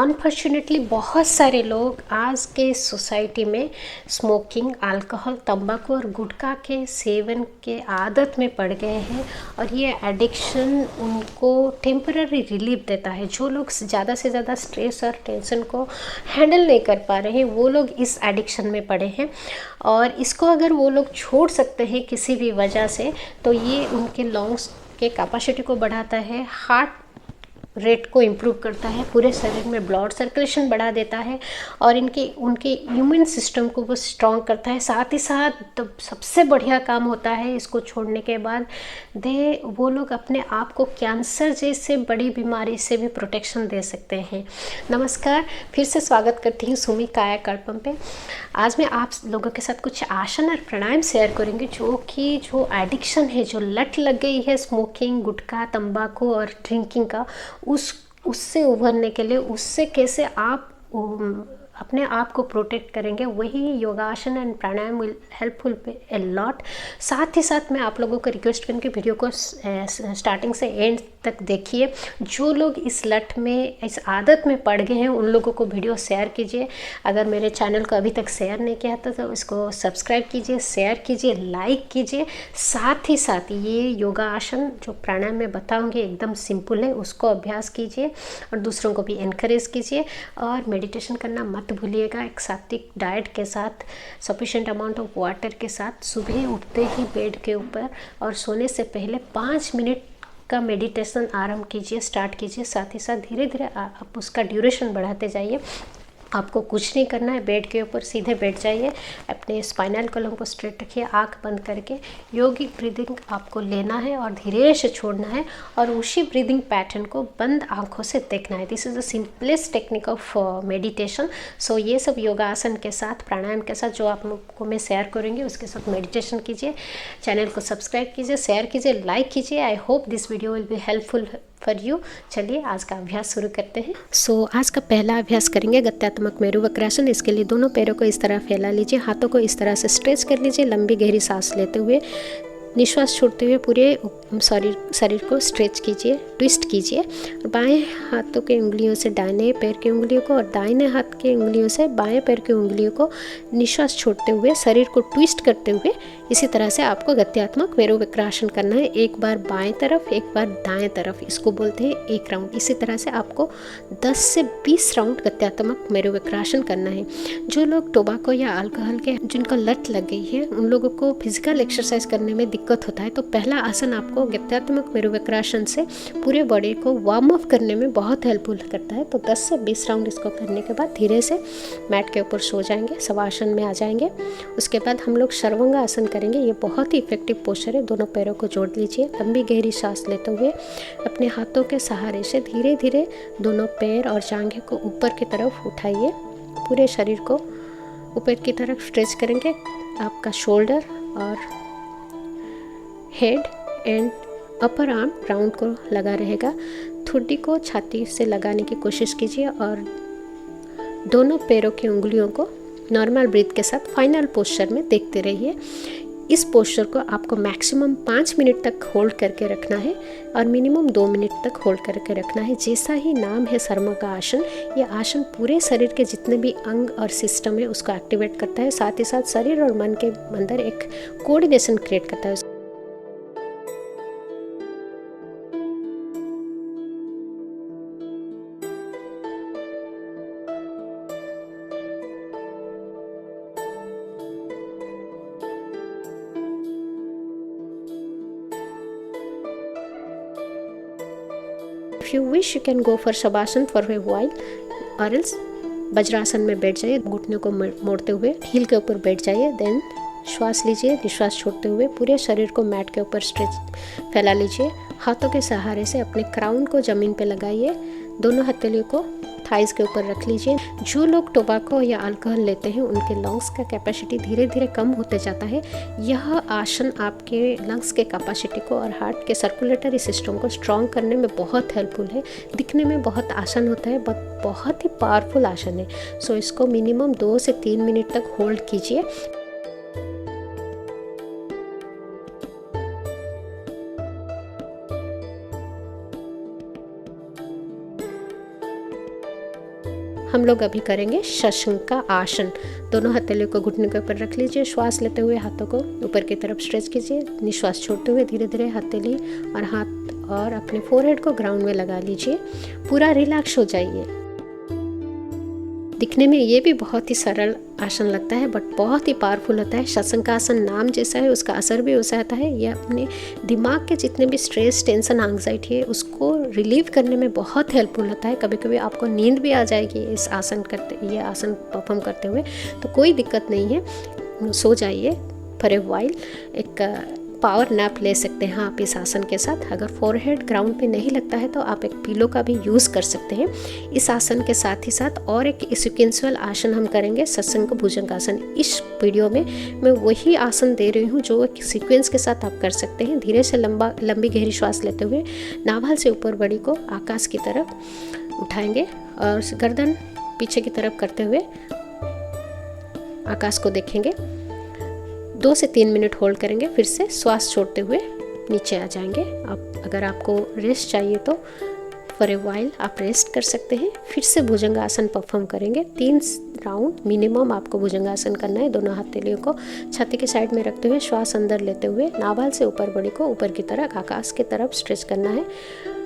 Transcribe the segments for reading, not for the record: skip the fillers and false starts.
Unfortunately बहुत सारे लोग आज के सोसाइटी में स्मोकिंग, अल्कोहल, तंबाकू और गुटखा के सेवन के आदत में पड़ गए हैं और ये एडिक्शन उनको टेम्पररी रिलीफ देता है। जो लोग ज़्यादा से ज़्यादा स्ट्रेस और टेंशन को हैंडल नहीं कर पा रहे हैं वो लोग इस एडिक्शन में पड़े हैं और इसको अगर वो लोग छोड़ सकते हैं किसी भी वजह से तो ये उनके लंग्स के कैपेसिटी को बढ़ाता है, हार्ट रेट को इम्प्रूव करता है, पूरे शरीर में ब्लड सर्कुलेशन बढ़ा देता है और उनके इम्यून सिस्टम को वो स्ट्रॉन्ग करता है। साथ ही साथ तो सबसे बढ़िया काम होता है इसको छोड़ने के बाद वो लोग अपने आप को कैंसर जैसे बड़ी बीमारी से भी प्रोटेक्शन दे सकते हैं। नमस्कार, फिर से स्वागत करती हूँ सुमी कायाकल्पम पे। आज मैं आप लोगों के साथ कुछ आसन और प्राणायाम शेयर करेंगे जो एडिक्शन है, जो लत लग गई है स्मोकिंग, गुटखा, तंबाकू और ड्रिंकिंग का, उससे उभरने के लिए उससे कैसे आप अपने आप को प्रोटेक्ट करेंगे, वही योगासन and pranayama will helpful a lot. साथ ही साथ मैं आप लोगों को रिक्वेस्ट करूँगी वीडियो को स्टार्टिंग से एंड तक देखिए। जो लोग इस लत में, इस आदत में पड़ गए हैं उन लोगों को वीडियो शेयर कीजिए। अगर मेरे चैनल को अभी तक शेयर नहीं किया था तो इसको सब्सक्राइब कीजिए, शेयर कीजिए, लाइक कीजिए। साथ ही साथ ये योगा आसन जो प्राणायाम में बताऊंगी एकदम सिंपल है, उसको अभ्यास कीजिए और दूसरों को भी इनकरेज कीजिए। और मेडिटेशन करना मत भूलिएगा, एक सात्विक डाइट के साथ, सफिशिएंट अमाउंट ऑफ वाटर के साथ, सुबह उठते ही बेड के ऊपर और सोने से पहले 5 मिनट का मेडिटेशन आरंभ कीजिए, स्टार्ट कीजिए। साथ ही साथ धीरे धीरे आप उसका ड्यूरेशन बढ़ाते जाइए। आपको कुछ नहीं करना है, बेड के ऊपर सीधे बैठ जाइए, अपने स्पाइनल कॉलम को स्ट्रेट रखिए, आंख बंद करके योगिक ब्रीदिंग आपको लेना है और धीरे से छोड़ना है और उसी ब्रीदिंग पैटर्न को बंद आंखों से देखना है। This is the simplest technique of meditation. So ये सब योगासन के साथ, प्राणायाम के साथ जो आप लोग को मैं शेयर करूँगी उसके साथ मेडिटेशन कीजिए। चैनल को सब्सक्राइब कीजिए, शेयर कीजिए, लाइक कीजिए। I hope this video will be helpful for you. चलिए आज का अभ्यास शुरू करते हैं। आज का पहला अभ्यास करेंगे गत्यात्मक मेरु वक्रासन। इसके लिए दोनों पैरों को इस तरह फैला लीजिए, हाथों को इस तरह से स्ट्रेच कर लीजिए, लंबी गहरी सांस लेते हुए निश्वास छोड़ते हुए पूरे शरीर को स्ट्रेच कीजिए, ट्विस्ट कीजिए और बाएं हाथों के उंगलियों से दाहिने पैर की उंगलियों को और दाहिने हाथ की उंगलियों से बाएं पैर की उंगलियों को निश्वास छोड़ते हुए शरीर को ट्विस्ट करते हुए इसी तरह से आपको गत्यात्मक मेरु वक्रासन करना है। एक बार बाएं तरफ, एक बार दाएं तरफ, इसको बोलते हैं एक राउंड। इसी तरह से आपको 10 से 20 राउंड गत्यात्मक मेरु वक्रासन करना है। जो लोग टोबैको या अल्कोहल के जिनको लत लग गई है उन लोगों को फिजिकल एक्सरसाइज करने में दिक्कत होता है तो पहला आसन आपको गत्यात्मक मेरु वक्रासन से पूरे बॉडी को वार्म अप करने में बहुत हेल्पफुल करता है। तो 10 से 20 राउंड इसको करने के बाद धीरे से मैट के ऊपर सो जाएंगे, शवासन में आ जाएंगे। उसके बाद हम लोग सर्वांग आसन करेंगे। ये बहुत ही इफेक्टिव पोस्चर है। दोनों पैरों को जोड़ लीजिए, लंबी गहरी सांस लेते हुए अपने हाथों के सहारे से धीरे धीरे दोनों पैर और जांघें को ऊपर की तरफ उठाइए। पूरे शरीर को ऊपर की तरफ स्ट्रेच करेंगे। आपका शोल्डर और head and upper arm round को लगा रहेगा। ठुड्डी को छाती से लगाने की कोशिश कीजिए और दोनों पैरों की उंगलियों को नॉर्मल ब्रीथ के साथ फाइनल पोस्चर में देखते रहिए। इस पोस्चर को आपको मैक्सिमम 5 मिनट तक होल्ड करके रखना है और मिनिमम 2 मिनट तक होल्ड करके रखना है। जैसा ही नाम है सर्वांग आसन, ये आसन पूरे शरीर के जितने भी अंग और सिस्टम है उसको एक्टिवेट करता है। साथ ही साथ शरीर और मन के अंदर एक कोऑर्डिनेशन क्रिएट करता है। If you wish, you can go for shavasana for a while or else vajrasana में बैठ जाइए, घुटनों को मोड़ते हुए हील के ऊपर बैठ जाइए। देन श्वास लीजिए, निश्वास छोड़ते हुए पूरे शरीर को मैट के ऊपर स्ट्रेच फैला लीजिए। हाथों के सहारे से अपने क्राउन को ज़मीन पे लगाइए, दोनों हथेलियों को थाइस के ऊपर रख लीजिए। जो लोग टोबैको या अल्कोहल लेते हैं उनके लंग्स का कैपेसिटी धीरे धीरे कम होते जाता है। यह आसन आपके लंग्स के कैपेसिटी को और हार्ट के सर्कुलेटरी सिस्टम को स्ट्रॉन्ग करने में बहुत हेल्पफुल है। दिखने में बहुत आसान होता है बट बहुत ही पावरफुल आसन है। सो इसको मिनिमम 2 से 3 मिनट तक होल्ड कीजिए। हम लोग अभी करेंगे शशंक का आसन। दोनों हथेलियों को घुटने के ऊपर रख लीजिए। श्वास लेते हुए हाथों को ऊपर की तरफ स्ट्रेच कीजिए। निश्वास छोड़ते हुए धीरे धीरे हथेली और हाथ और अपने फोरहेड को ग्राउंड में लगा लीजिए। पूरा रिलैक्स हो जाइए। दिखने में ये भी बहुत ही सरल आसन लगता है बट बहुत ही पावरफुल होता है। शशंक आसन नाम जैसा है उसका असर भी वैसा आता है। यह अपने दिमाग के जितने भी स्ट्रेस, टेंशन, एंग्जाइटी है उसको रिलीव करने में बहुत हेल्पफुल होता है। कभी कभी आपको नींद भी आ जाएगी ये आसन परफॉर्म करते हुए, तो कोई दिक्कत नहीं है, सो जाइए फॉर ए वाइल। एक पावर नैप ले सकते हैं आप इस आसन के साथ। अगर फोरहेड ग्राउंड पे नहीं लगता है तो आप एक पिलो का भी यूज़ कर सकते हैं। इस आसन के साथ ही साथ और एक सिक्वेंशियल आसन हम करेंगे, शशंक भुजंगासन। इस वीडियो में मैं वही आसन दे रही हूँ जो एक सीक्वेंस के साथ आप कर सकते हैं। धीरे से लंबी गहरी श्वास लेते हुए नाभल से ऊपर बड़ी को आकाश की तरफ उठाएंगे और गर्दन पीछे की तरफ करते हुए आकाश को देखेंगे। 2 से 3 मिनट होल्ड करेंगे, फिर से श्वास छोड़ते हुए नीचे आ जाएंगे। अब अगर आपको रेस्ट चाहिए तो फॉर ए वाइल आप रेस्ट कर सकते हैं। फिर से भुजंगासन परफॉर्म करेंगे। 3 राउंड मिनिमम आपको भुजंगासन करना है। दोनों हथेलियों को छाती के साइड में रखते हुए श्वास अंदर लेते हुए नाभल से ऊपर बड़ी को ऊपर की तरफ आकाश की तरफ स्ट्रेच करना है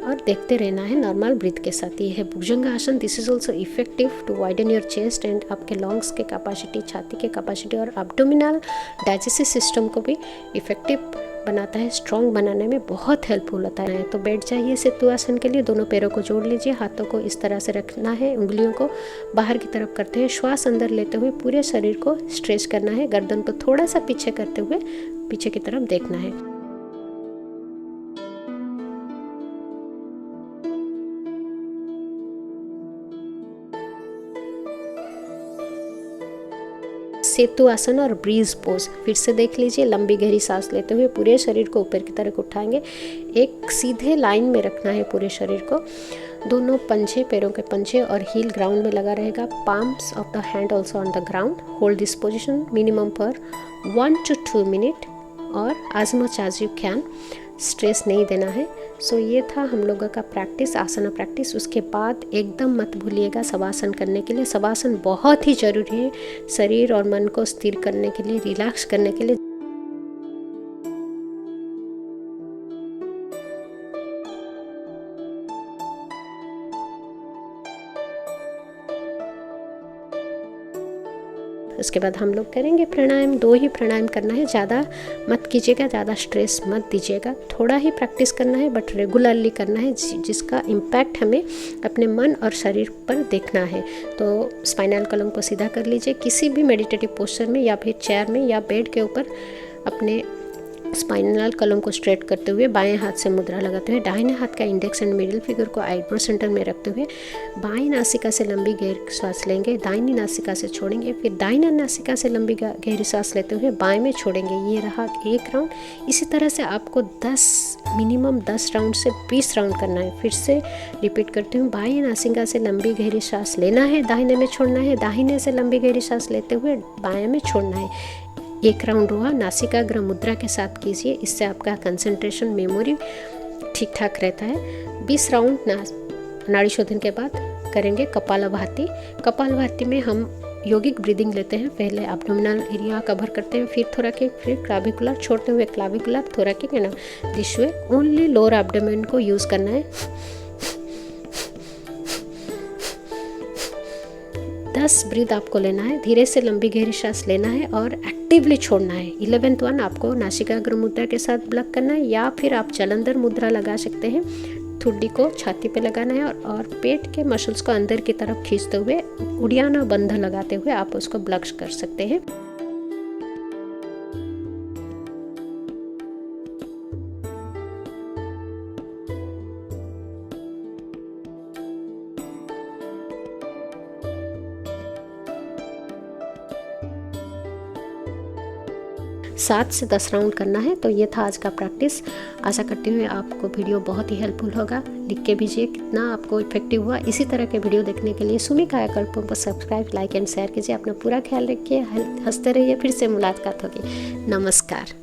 और देखते रहना है नॉर्मल ब्रीथ के साथ। ये है bhujangasana. This is also effective to widen your chest and आपके लंग्स के कैपेसिटी, छाती के कैपेसिटी और एब्डोमिनल डाइजेस्टिव सिस्टम को भी इफेक्टिव बनाता है, स्ट्रॉन्ग बनाने में बहुत हेल्पफुल होता है। तो बैठ जाइए सेतु आसन के लिए। दोनों पैरों को जोड़ लीजिए, हाथों को इस तरह से रखना है, उंगलियों को बाहर की तरफ करते हुए श्वास अंदर लेते हुए पूरे शरीर को स्ट्रेच करना है। गर्दन को थोड़ा सा पीछे करते हुए पीछे की तरफ देखना है। सेतु आसन और ब्रीज पोज फिर से देख लीजिए। लंबी गहरी सांस लेते हुए पूरे शरीर को ऊपर की तरफ उठाएंगे। एक सीधे लाइन में रखना है पूरे शरीर को। दोनों पंजे, पैरों के पंजे और हील ग्राउंड में लगा रहेगा। Palms of the hand also on the ground. Hold this position minimum for 1 to 2 minute और as much as you can। Stress नहीं देना है। सो ये था हम लोगों का प्रैक्टिस, आसना प्रैक्टिस। उसके बाद एकदम मत भूलिएगा शवासन करने के लिए। शवासन बहुत ही ज़रूरी है शरीर और मन को स्थिर करने के लिए, रिलैक्स करने के लिए। उसके बाद हम लोग करेंगे प्राणायाम। 2 ही प्राणायाम करना है, ज़्यादा मत कीजिएगा, ज़्यादा स्ट्रेस मत दीजिएगा। थोड़ा ही प्रैक्टिस करना है बट रेगुलरली करना है, जिसका इम्पैक्ट हमें अपने मन और शरीर पर देखना है। तो स्पाइनल कॉलम को सीधा कर लीजिए किसी भी मेडिटेटिव पोस्चर में या फिर चेयर में या बेड के ऊपर। अपने स्पाइनल कॉलम को स्ट्रेट करते हुए बाएं हाथ से मुद्रा लगाते हुए दाहिने हाथ का इंडेक्स एंड मिडिल फिंगर को आईब्रो सेंटर में रखते हुए बाएं नासिका से लंबी गहरी सांस लेंगे, दाहिनी नासिका से छोड़ेंगे, फिर दाहिना नासिका से लंबी गहरी सांस लेते हुए बाएं में छोड़ेंगे। ये रहा 1 राउंड। इसी तरह से आपको मिनिमम 10 राउंड से 20 राउंड करना है। फिर से रिपीट करते हुए बाएं नासिका से लंबी गहरी सांस लेना है, दाहिने में छोड़ना है, दाहिने से लंबी गहरी सांस लेते हुए बाएं में छोड़ना है। 1 राउंड हुआ। नासिकाग्र मुद्रा के साथ कीजिए, इससे आपका कंसंट्रेशन, मेमोरी ठीक ठाक रहता है। 20 राउंड नाड़ी शोधन के बाद करेंगे कपालभाति। कपालभाति में हम योगिक ब्रीदिंग लेते हैं। पहले एब्डोमिनल एरिया कवर करते हैं, फिर थोरैकिक, फिर क्लाविकुलर, छोड़ते हुए clavicular, thoracic and this way. Only lower abdomen को यूज़ करना है। 10 ब्रीथ आपको लेना है। धीरे से लंबी गहरी सांस लेना है और एक्टिवली छोड़ना है। 11th वन आपको नासिकाग्र मुद्रा के साथ ब्लॉक करना है या फिर आप जलंधर मुद्रा लगा सकते हैं। ठुड्डी को छाती पे लगाना है और पेट के मसल्स को अंदर की तरफ खींचते हुए उड़ियाना बंध लगाते हुए आप उसको ब्लॉक कर सकते हैं। सात से 10 राउंड करना है। तो ये था आज का प्रैक्टिस। आशा करती हूँ आपको वीडियो बहुत ही हेल्पफुल होगा। लिख के भेजिए कितना आपको इफेक्टिव हुआ। इसी तरह के वीडियो देखने के लिए सुमी कायाकल्पों को सब्सक्राइब, लाइक एंड शेयर कीजिए। अपना पूरा ख्याल रखिए, हंसते रहिए। फिर से मुलाकात होगी। नमस्कार।